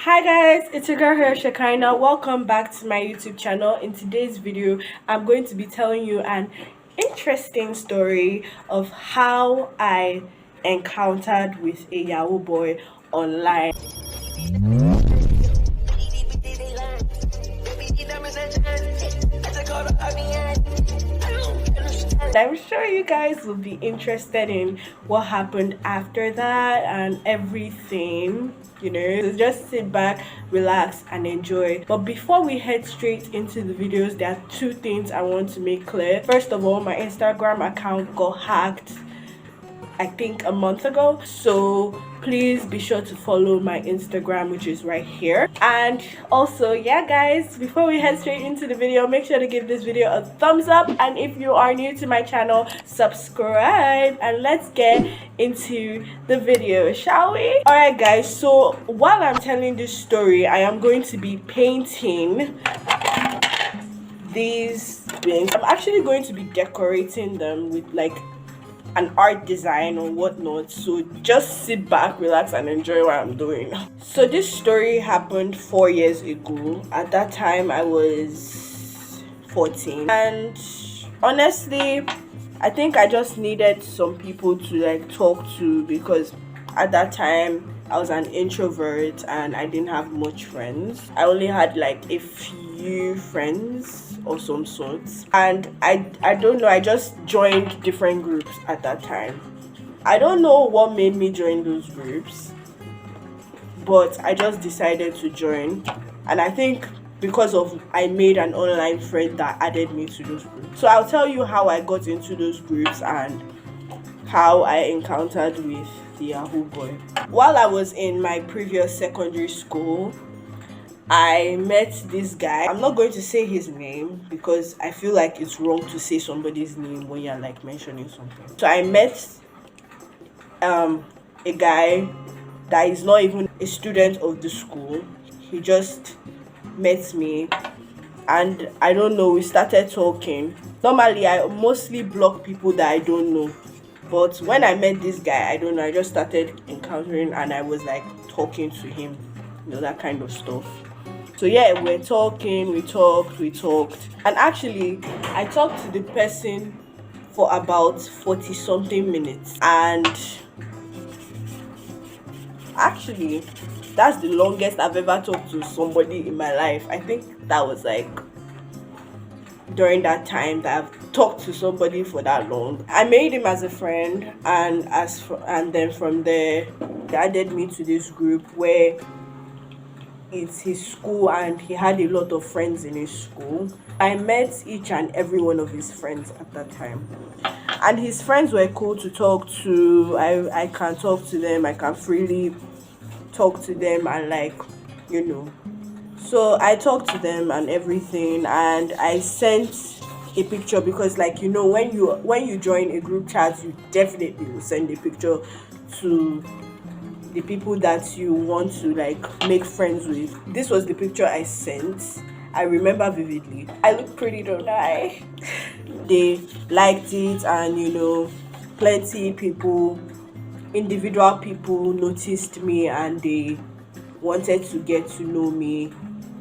Hi guys, it's your girl here, Shekinah. Welcome back to my YouTube channel. In today's video, I'm going to be telling you an interesting story of how I encountered with a Yahoo boy online. I'm sure you guys will be interested in what happened after that and everything, so just sit back, relax, and enjoy. But before we head straight into the videos, there are two things I want to make clear. First of all, my Instagram account got hacked I think a month ago, so please be sure to follow my Instagram, which is right here. And also, yeah guys, before we head straight into the video, make sure to give this video a thumbs up, and if you are new to my channel, subscribe, and let's get into the video, shall we? All right guys, so while I'm telling this story, I am going to be painting these things. I'm actually going to be decorating them with like an art design or whatnot, so just sit back, relax, and enjoy what I'm doing. So this story happened 4 years ago. At that time I was 14, and honestly I think I just needed some people to like talk to, because at that time I was an introvert and I didn't have much friends. I only had like a few friends of some sorts, and I don't know, I just joined different groups at that time. I don't know what made me join those groups, but I just decided to join, and I think because of I made an online friend that added me to those groups. So I'll tell you how I got into those groups and how I encountered with the Yahoo boy. While I was in my previous secondary school, I met this guy. I'm not going to say his name because I feel like it's wrong to say somebody's name when you're like mentioning something. So I met a guy that is not even a student of the school. He just met me, and I don't know, we started talking. Normally I mostly block people that I don't know, but when I met this guy, I don't know, I just started encountering and I was like talking to him, that kind of stuff. So yeah, we talked, and actually I talked to the person for about 40 something minutes, and actually that's the longest I've ever talked to somebody in my life. I think that was like during that time that I've talked to somebody for that long. I made him as a friend, and then from there they added me to this group where it's his school and he had a lot of friends in his school. I met each and every one of his friends at that time, and his friends were cool to talk to. I can talk to them, I can freely talk to them, and like, so I talked to them and everything, and I sent a picture because like, when you join a group chat, you definitely will send a picture to the people that you want to like make friends with. This was the picture I sent. I remember vividly. I look pretty, don't I? They liked it, and plenty people, individual people noticed me, and they wanted to get to know me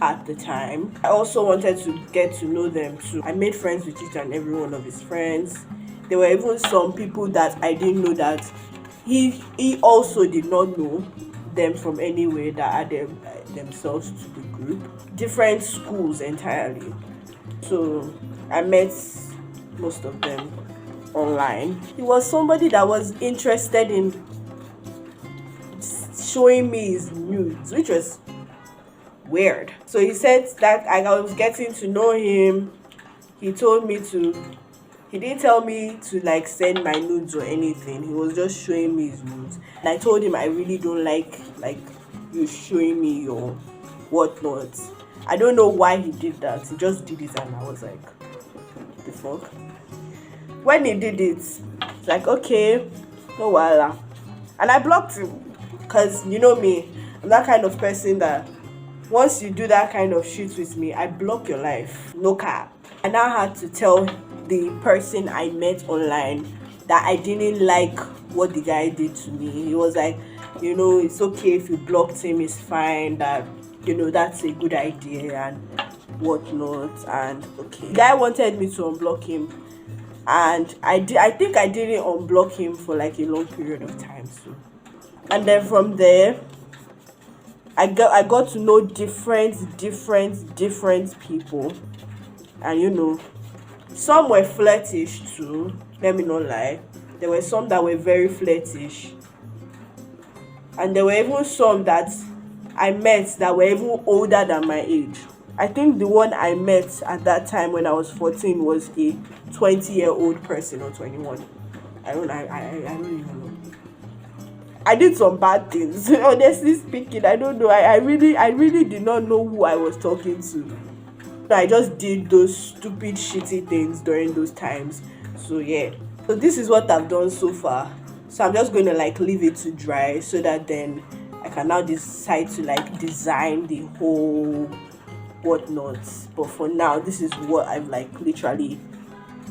at the time. I also wanted to get to know them too. I made friends with each and every one of his friends. There were even some people that I didn't know that he also did not know them from anywhere, that added themselves to the group. Different schools entirely. So I met most of them online. He was somebody that was interested in showing me his nudes, which was weird. So he said that I was getting to know him. He didn't tell me to like send my nudes or anything. He was just showing me his nudes, and I told him I really don't like you showing me your whatnot. I don't know why he did that. He just did it, and I was like, what the fuck? When he did it, it's like, okay, no wala, and I blocked him, because you know me, I'm that kind of person that once you do that kind of shit with me, I block your life, no cap. I now had to tell the person I met online that I didn't like what the guy did to me. He was like, it's okay if you blocked him, it's fine, that that's a good idea and whatnot. And okay, the guy wanted me to unblock him, and I think I didn't unblock him for like a long period of time. So, and then from there I got to know different people. And some were flirtish too, let me not lie. There were some that were very flirtish, and there were even some that I met that were even older than my age. I think the one I met at that time when I was 14 was a 20-year-old person, or 21. I don't even know. I did some bad things. Honestly speaking, I don't know. I really did not know who I was talking to. I just did those stupid, shitty things during those times. So yeah. So this is what I've done so far. So I'm just going to like leave it to dry, so that then I can now decide to like design the whole whatnot. But for now, this is what I've like literally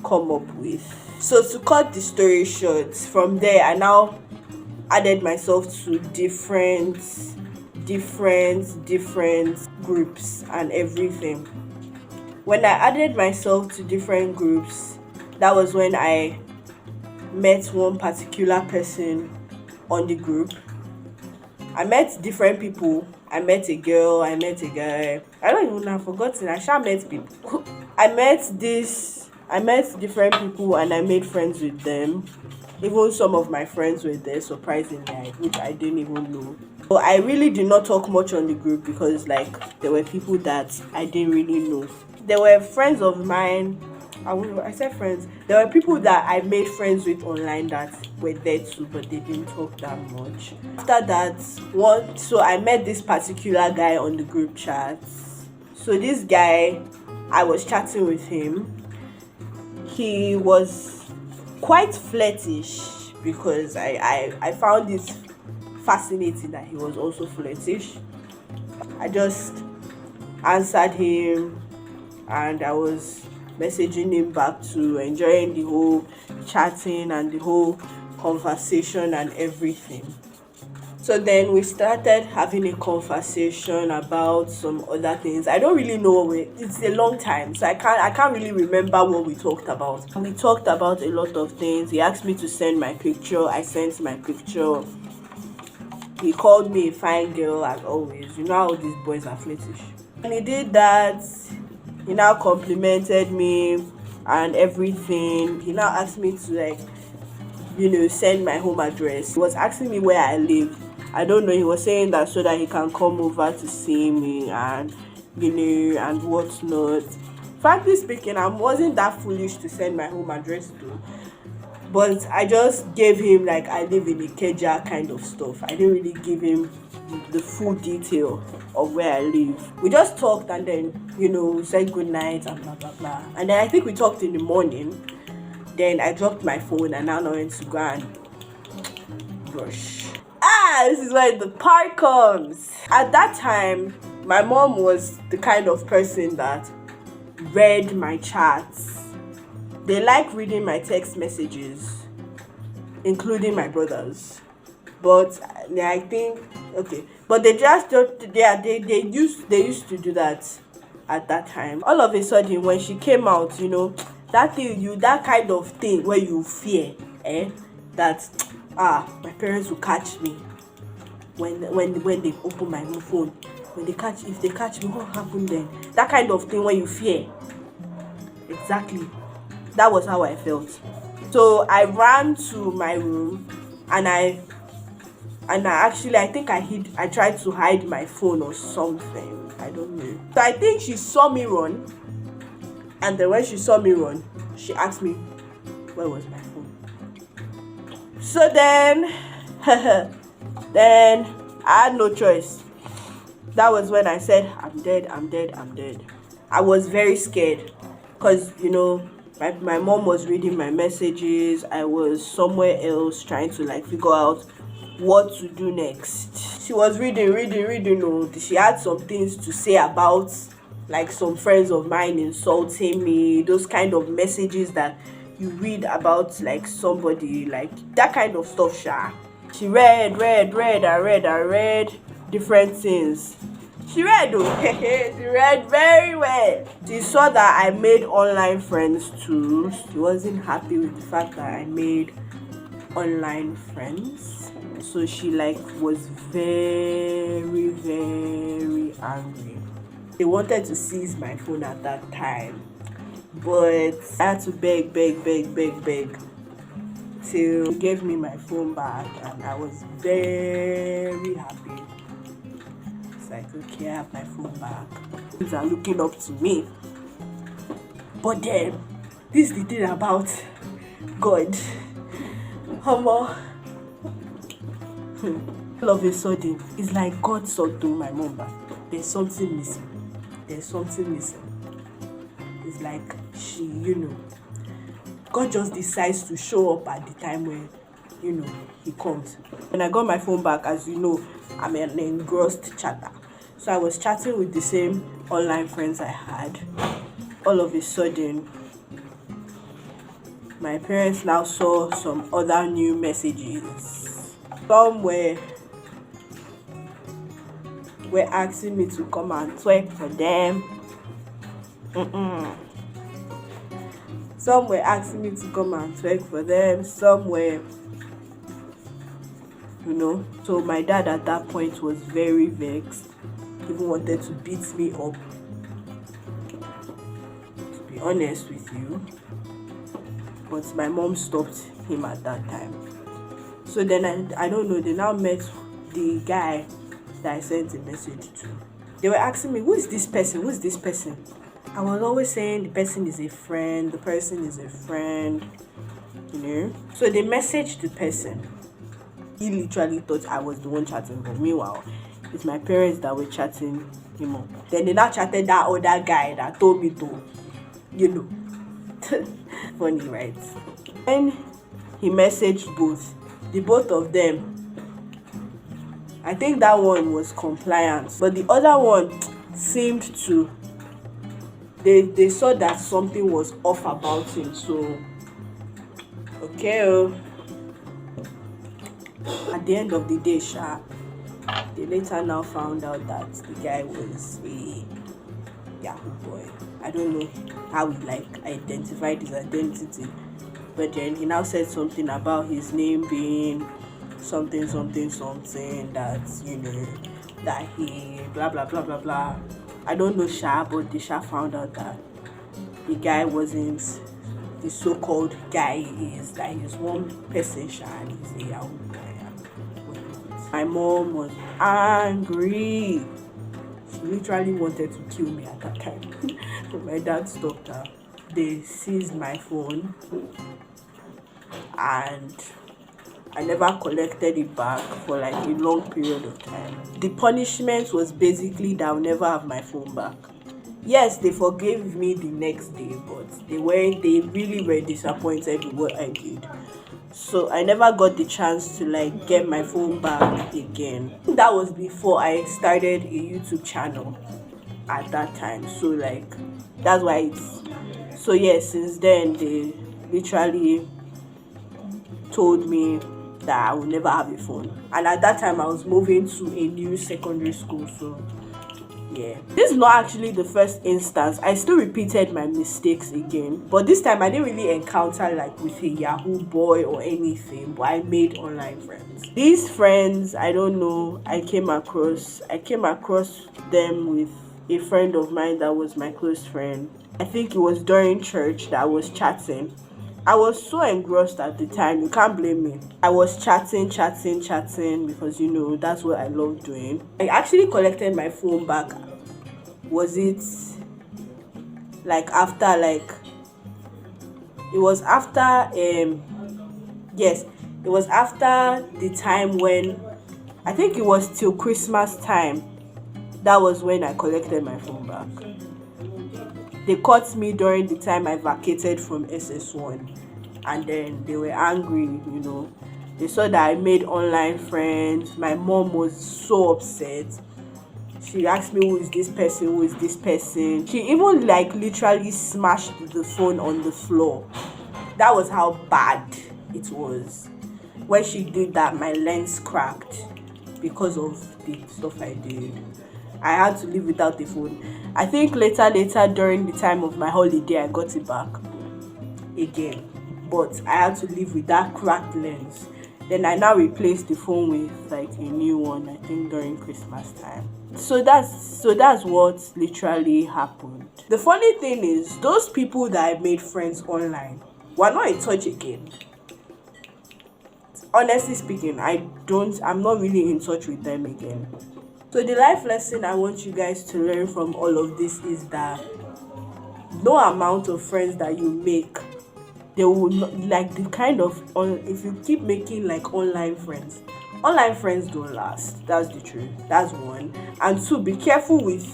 come up with. So to cut the story short, from there I now added myself to different groups and everything. When I added myself to different groups, that was when I met one particular person on the group. I met different people. I met a girl, I met a guy. I don't even know, I've forgotten. I sure met people. I met different people, and I made friends with them. Even some of my friends were there, surprisingly, which I didn't even know. But I really did not talk much on the group, because like there were people that I didn't really know. There were friends of mine. I said friends. There were people that I made friends with online that were there too, but they didn't talk that much. After that, so I met this particular guy on the group chat. So this guy, I was chatting with him. He was quite flirtish, because I found it fascinating that he was also flirtish. I just answered him, and I was messaging him back to, enjoying the whole chatting and the whole conversation and everything. So then we started having a conversation about some other things. I don't really know, it's a long time, so I can't really remember what we talked about. We talked about a lot of things. He asked me to send my picture. I sent my picture. He called me a fine girl, as always. You know how these boys are flirtish. And he did that. He now complimented me and everything. He now asked me to send my home address. He was asking me where I live. I don't know, he was saying that so that he can come over to see me and and whatnot. Frankly speaking, I wasn't that foolish to send my home address though. But I just gave him like I live in Ikeja kind of stuff. I didn't really give him the full detail of where I live. We just talked, and then we said good night and blah blah blah. And then I think we talked in the morning. Then I dropped my phone, and now I went to go and brush. This is where the part comes. At that time, my mom was the kind of person that read my chats. They like reading my text messages, including my brothers. But I think but they just don't. They used to do that at that time. All of a sudden, when she came out, that kind of thing where you fear, that my parents will catch me when they open my phone. If they catch me, what happened then? That kind of thing where you fear. Exactly. That was how I felt. So I ran to my room, and I think I tried to hide my phone or something. I don't know. So I think she saw me run, and then when she saw me run, she asked me where was my phone. So then then I had no choice. That was when I said, I'm dead. I was very scared, because my mom was reading my messages. I was somewhere else trying to figure out what to do next. She was reading. She had some things to say about some friends of mine insulting me, those kind of messages that you read about somebody, that kind of stuff. She read and read different things. She read she read very well. She saw that I made online friends too. She wasn't happy with the fact that I made online friends. So she was very angry. They wanted to seize my phone at that time. But I had to beg till she gave me my phone back, and I was very happy. It's like, okay, I have my phone back. People are looking up to me. But then, this is the thing about God. All of a sudden, it's like God saw through my mom back. There's something missing. It's like she, God just decides to show up at the time when, he comes. When I got my phone back, as you know, I'm an engrossed chatter. So I was chatting with the same online friends I had. All of a sudden, my parents now saw some other new messages. Some were asking me to come and twerk for them. Some were asking me to come and twerk for them. Some were, So my dad at that point was very vexed. He even wanted to beat me up. To be honest with you. But my mom stopped him at that time. So then I don't know, they now met the guy that I sent a message to. They were asking me, who is this person? I was always saying the person is a friend. So they messaged the person. He literally thought I was the one chatting, but meanwhile, it's my parents that were chatting him up. Then they now chatted that other guy that told me to, funny, right? And he messaged the both of them. I think that one was compliant, but the other one seemed to, they saw that something was off about him. So okay, at the end of the day, they later now found out that the guy was a Yahoo boy. I don't know how he identified his identity, but then he now said something about his name being something that that he blah blah blah blah blah. I don't know but they found out that the guy wasn't the so-called guy he is, that he's one person and he's a Yahoo boy. My mom was angry. She literally wanted to kill me at that time. But my dad stopped her. They seized my phone and I never collected it back for a long period of time. The punishment was basically that I'll never have my phone back. Yes, they forgave me the next day, but they really were disappointed with what I did. So I never got the chance to get my phone back again. That was before I started a YouTube channel at that time. So that's why since then they literally told me that I would never have a phone. And at that time I was moving to a new secondary school, so yeah. This is not actually the first instance. I still repeated my mistakes again, but this time I didn't really encounter with a Yahoo boy or anything, but I made online friends. These friends, I don't know, I came across them with a friend of mine that was my close friend. I think it was during church that I was chatting. I was so engrossed at the time, you can't blame me. I was chatting because that's what I love doing. I actually collected my phone back. Was it after it was after yes, it was after the time when I think it was till Christmas time. That was when I collected my phone back. They caught me during the time I vacated from SS1, and then they were angry, They saw that I made online friends. My mom was so upset. She asked me, who is this person? She even literally smashed the phone on the floor. That was how bad it was. when she did that, my lens cracked because of the stuff I did. I had to live without the phone. I think later during the time of my holiday, I got it back again, but I had to live with that cracked lens. Then I now replaced the phone with like a new one, I think during Christmas time. So that's what literally happened. The funny thing is, those people that I made friends online were not in touch again. Honestly speaking, I'm not really in touch with them again. So the life lesson I want you guys to learn from all of this is that no amount of friends that you make, they will not, like the kind of if you keep making like online friends don't last. That's the truth. That's one. And two, be careful with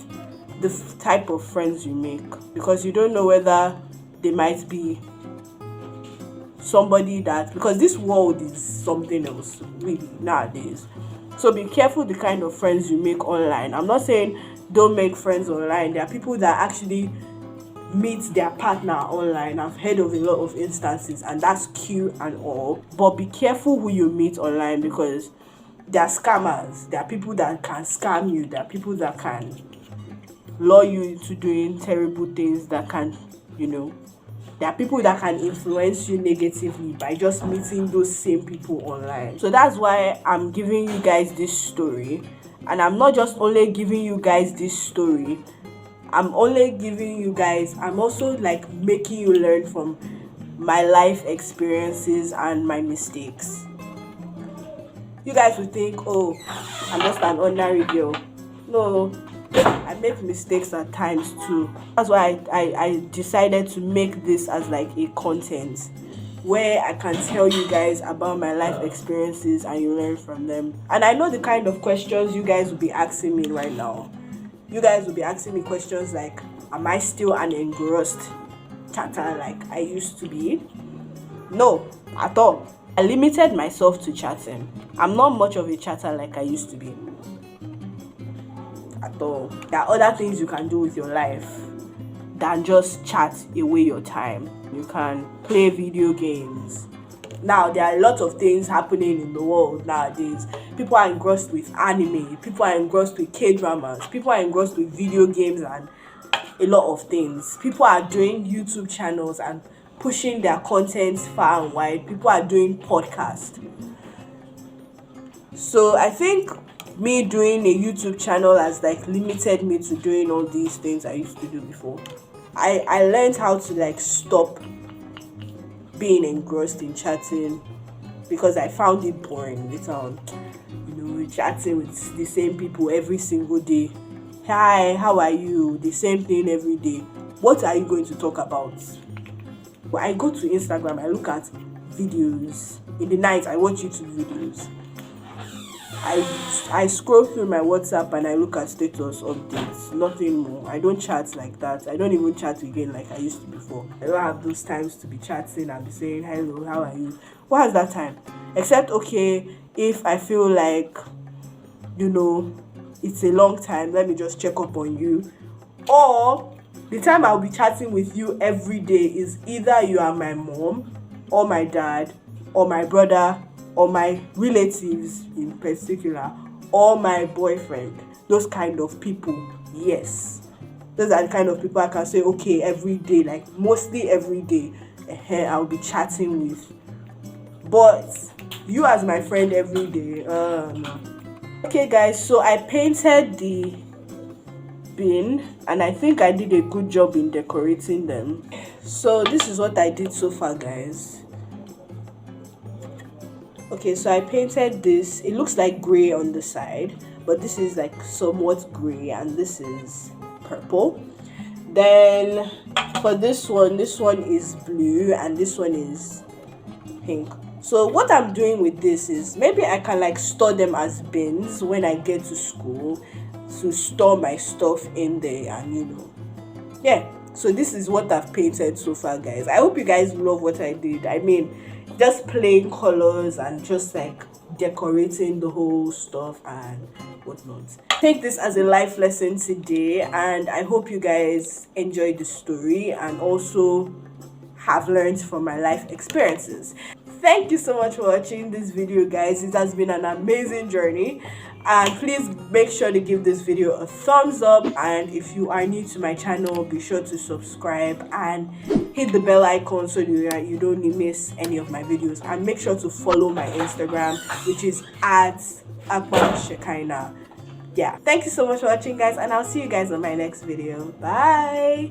the type of friends you make, because you don't know whether they might be somebody that, because this world is something else really nowadays. So be careful the kind of friends you make online. I'm not saying don't make friends online. There are people that actually meet their partner online. I've heard of a lot of instances, and that's cute and all. But be careful who you meet online, because there are scammers. There are people that can scam you. There are people that can lure you into doing terrible things that can, there are people that can influence you negatively by just meeting those same people online. So that's why I'm giving you guys this story. And I'm not just only giving you guys this story, I'm also like making you learn from my life experiences and my mistakes. You guys would think, oh, I'm just an ordinary girl. No, I make mistakes at times too. That's why I decided to make this as like a content where I can tell you guys about my life experiences and you learn from them. And I know the kind of questions you guys will be asking me right now. You guys will be asking me questions like, am I still an engrossed chatter like I used to be? No, at all. I limited myself to chatting. I'm not much of a chatter like I used to be. At all. There are other things you can do with your life than just chat away your time. You can play video games. Now, there are a lot of things happening in the world nowadays. People are engrossed with anime. People are engrossed with K-dramas. People are engrossed with video games and a lot of things. People are doing YouTube channels and pushing their content far and wide. People are doing podcasts. So I think me doing a YouTube channel has like limited me to doing all these things I used to do before. I learned how to like stop being engrossed in chatting, because I found it boring later on. Chatting with the same people every single day. Hi, how are you? The same thing every day. What are you going to talk about? When I go to Instagram, I look at videos. In the night, I watch YouTube videos. I scroll through my WhatsApp and I look at status updates. Nothing more. I don't chat like that. I don't even chat again like I used to before. I don't have those times to be chatting and be saying, hello, how are you? What has that time? Except, okay, if I feel like, it's a long time, let me just check up on you. Or the time I'll be chatting with you every day is either you are my mom or my dad or my brother or my relatives in particular or my boyfriend. Those kind of people, yes. Those are the kind of people I can say, okay, every day, like mostly every day, I'll be chatting with. But you as my friend every day, no. Okay guys, so I painted the bin and I think I did a good job in decorating them. So this is what I did so far, guys. Okay, so I painted this. It looks like gray on the side, but this is like somewhat gray and this is purple. Then for this one is blue and this one is pink. So what I'm doing with this is maybe I can like store them as bins when I get to school to store my stuff in there, and yeah. So this is what I've painted so far, guys. I hope you guys love what I did. I mean, just plain colors and just like decorating the whole stuff and whatnot. Take this as a life lesson today, and I hope you guys enjoyed the story and also have learned from my life experiences. thank you so much for watching this video, guys. It has been an amazing journey, and please make sure to give this video a thumbs up, and if you are new to my channel, be sure to subscribe and hit the bell icon so you don't miss any of my videos, and make sure to follow my Instagram, which is at Shekinah. Yeah, thank you so much for watching, guys, and I'll see you guys on my next video. Bye.